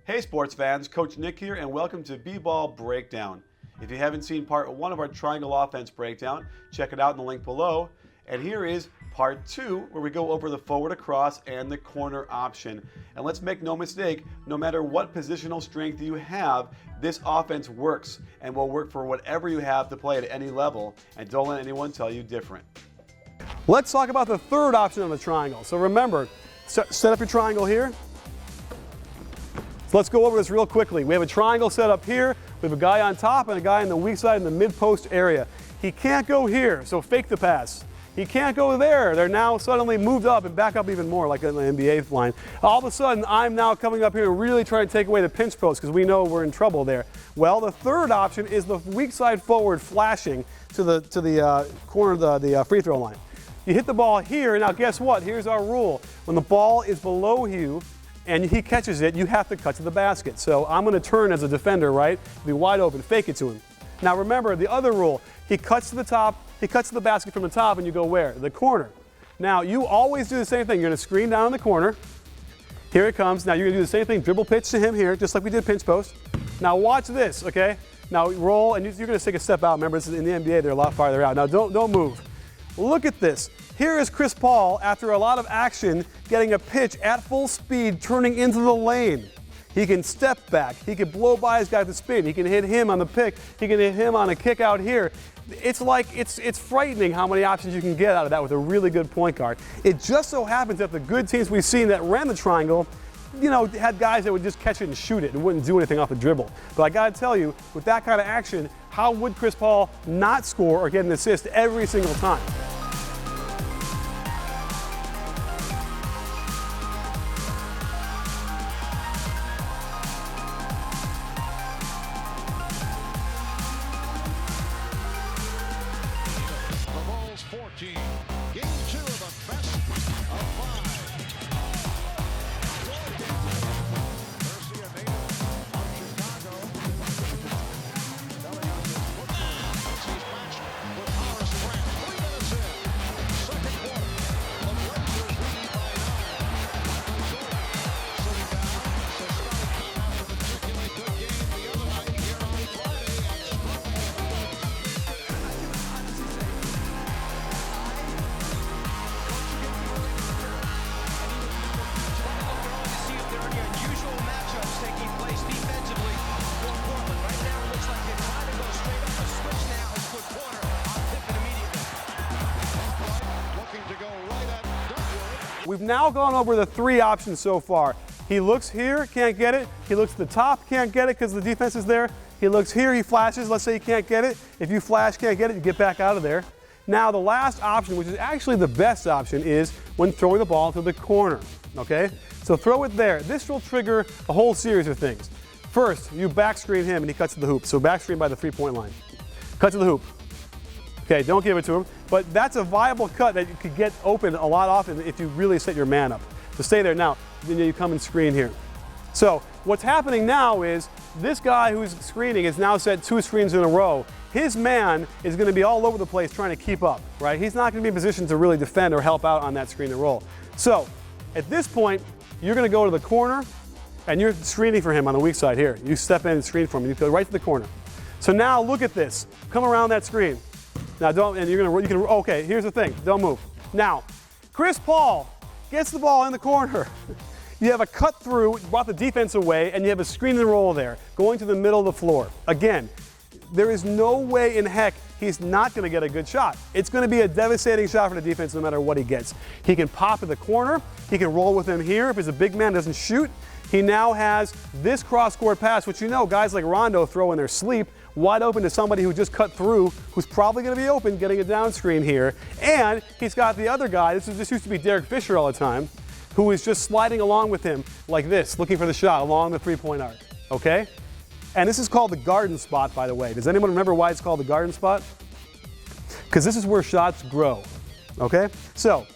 Hey sports fans, Coach Nick here and welcome to B-Ball Breakdown. If you haven't seen part 1 of our triangle offense breakdown, check it out in the link below. And here is part 2 where we go over the forward across and the corner option. And let's make no mistake, no matter what positional strength you have, this offense works and will work for whatever you have to play at any level. And don't let anyone tell you different. Let's talk about the third option on the triangle. So remember, set up your triangle here. Let's go over this real quickly. We have a triangle set up here. We have a guy on top and a guy in the weak side in the mid-post area. He can't go here, so fake the pass. He can't go there. They're now suddenly moved up and back up even more, like in the NBA line. All of a sudden, I'm now coming up here and really trying to take away the pinch post because we know we're in trouble there. Well, the third option is the weak side forward flashing to the corner of the free throw line. You hit the ball here. Now, guess what? Here's our rule. When the ball is below you, and he catches it, you have to cut to the basket. So I'm going to turn as a defender, right? Be wide open, fake it to him. Now remember, the other rule, he cuts to the top, he cuts to the basket from the top, and you go where? The corner. Now you always do the same thing. You're going to screen down in the corner. Here it comes. Now you're going to do the same thing, dribble pitch to him here, just like we did pinch post. Now watch this, okay? Now roll, and you're going to take a step out. Remember, this is in the NBA, they're a lot farther out. Now don't move. Look at this. Here is Chris Paul, after a lot of action, getting a pitch at full speed, turning into the lane. He can step back. He can blow by his guy with the spin. He can hit him on the pick. He can hit him on a kick out here. It's like, it's frightening how many options you can get out of that with a really good point guard. It just so happens that the good teams we've seen that ran the triangle, you know, had guys that would just catch it and shoot it and wouldn't do anything off the dribble. But I got to tell you, with that kind of action, how would Chris Paul not score or get an assist every single time? Game 2 of the best of 5. Mercy, a native of Chicago. Telling us his football. He's matched with Horace Grant. 3 minutes in. Second quarter. The Blazers lead by 9. Sitting down. So starting to have a particularly good game the other night here on Friday and struggled. We've now gone over the 3 options so far. He looks here, can't get it. He looks to the top, can't get it because the defense is there. He looks here, he flashes. Let's say he can't get it. If you flash, can't get it, you get back out of there. Now the last option, which is actually the best option, is when throwing the ball to the corner, okay? So throw it there. This will trigger a whole series of things. First, you back screen him and he cuts to the hoop. So back screen by the 3-point line. Cut to the hoop. Okay, don't give it to him. But that's a viable cut that you could get open a lot often if you really set your man up. So stay there. Now, then you come and screen here. So what's happening now is this guy who's screening is now set 2 screens in a row. His man is going to be all over the place trying to keep up, right? He's not going to be in position to really defend or help out on that screen and roll. So at this point, you're going to go to the corner and you're screening for him on the weak side here. You step in and screen for him. You go right to the corner. So now look at this. Come around that screen. Now okay, here's the thing, don't move. Now, Chris Paul gets the ball in the corner. You have a cut through, brought the defense away, and you have a screen and roll there, going to the middle of the floor. Again, there is no way in heck he's not going to get a good shot. It's going to be a devastating shot for the defense no matter what he gets. He can pop at the corner, he can roll with him here. If he's a big man, doesn't shoot, he now has this cross-court pass, which you know guys like Rondo throw in their sleep, wide open to somebody who just cut through, who's probably going to be open, getting a down screen here. And he's got the other guy, this used to be Derek Fisher all the time, who is just sliding along with him like this, looking for the shot along the 3-point arc, okay? And this is called the garden spot, by the way. Does anyone remember why it's called the garden spot? Because this is where shots grow, okay? So,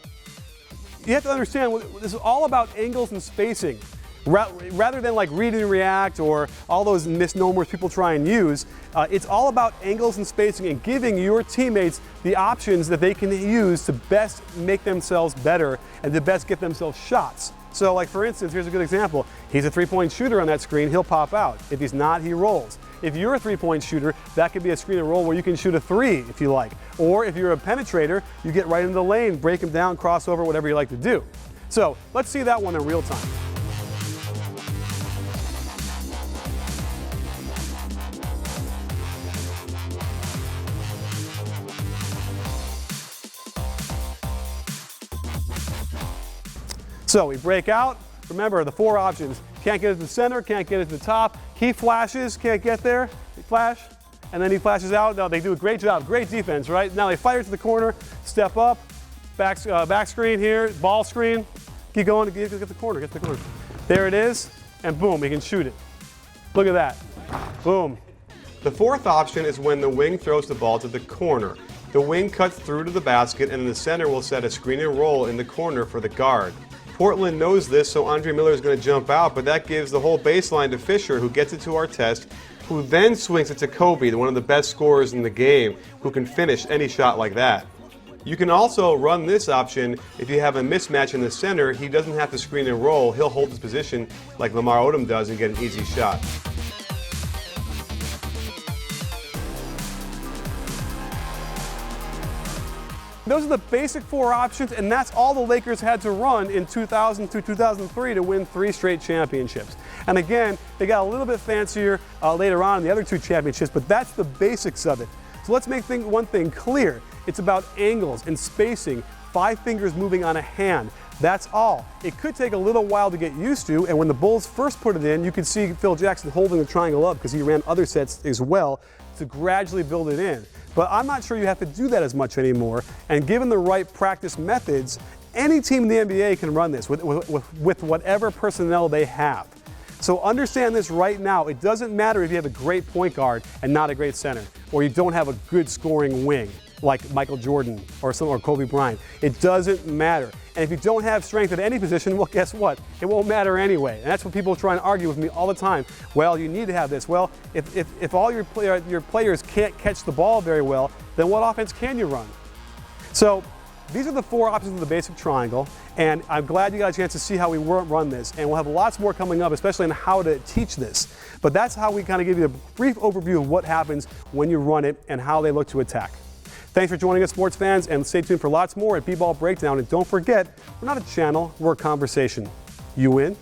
you have to understand, this is all about angles and spacing. Rather than like read and react or all those misnomers people try and use, it's all about angles and spacing and giving your teammates the options that they can use to best make themselves better and to best get themselves shots. So like for instance, here's a good example. He's a three-point shooter on that screen, he'll pop out. If he's not, he rolls. If you're a three-point shooter, that could be a screen and roll where you can shoot a three if you like. Or if you're a penetrator, you get right into the lane, break him down, crossover, whatever you like to do. So let's see that one in real time. So we break out. Remember the four options. Can't get it to the center, can't get it to the top. He flashes, can't get there. He flash, and then he flashes out. Now they do a great job, great defense, right? Now they fire to the corner, step up, back screen here, ball screen. Keep going, get the corner, get the corner. There it is, and boom, he can shoot it. Look at that, boom. The fourth option is when the wing throws the ball to the corner. The wing cuts through to the basket, and the center will set a screen and roll in the corner for the guard. Portland knows this, so Andre Miller is going to jump out, but that gives the whole baseline to Fisher, who gets it to Artest, who then swings it to Kobe, one of the best scorers in the game, who can finish any shot like that. You can also run this option if you have a mismatch in the center. He doesn't have to screen and roll. He'll hold his position like Lamar Odom does and get an easy shot. Those are the basic four options, and that's all the Lakers had to run in 2000 through 2003 to win 3 straight championships. And again, they got a little bit fancier later on in the other 2 championships, but that's the basics of it. So let's make one thing clear. It's about angles and spacing, 5 fingers moving on a hand. That's all. It could take a little while to get used to, and when the Bulls first put it in, you could see Phil Jackson holding the triangle up because he ran other sets as well to gradually build it in. But I'm not sure you have to do that as much anymore, and given the right practice methods, any team in the NBA can run this with whatever personnel they have. So understand this right now. It doesn't matter if you have a great point guard and not a great center, or you don't have a good scoring wing like Michael Jordan or Kobe Bryant. It doesn't matter. And if you don't have strength at any position, well, guess what? It won't matter anyway. And that's what people try and argue with me all the time. Well, you need to have this. Well, if all your players can't catch the ball very well, then what offense can you run? So these are the 4 options of the basic triangle, and I'm glad you got a chance to see how we run this. And we'll have lots more coming up, especially on how to teach this. But that's how we kind of give you a brief overview of what happens when you run it and how they look to attack. Thanks for joining us, sports fans, and stay tuned for lots more at B-Ball Breakdown. And don't forget, we're not a channel, we're a conversation. You in?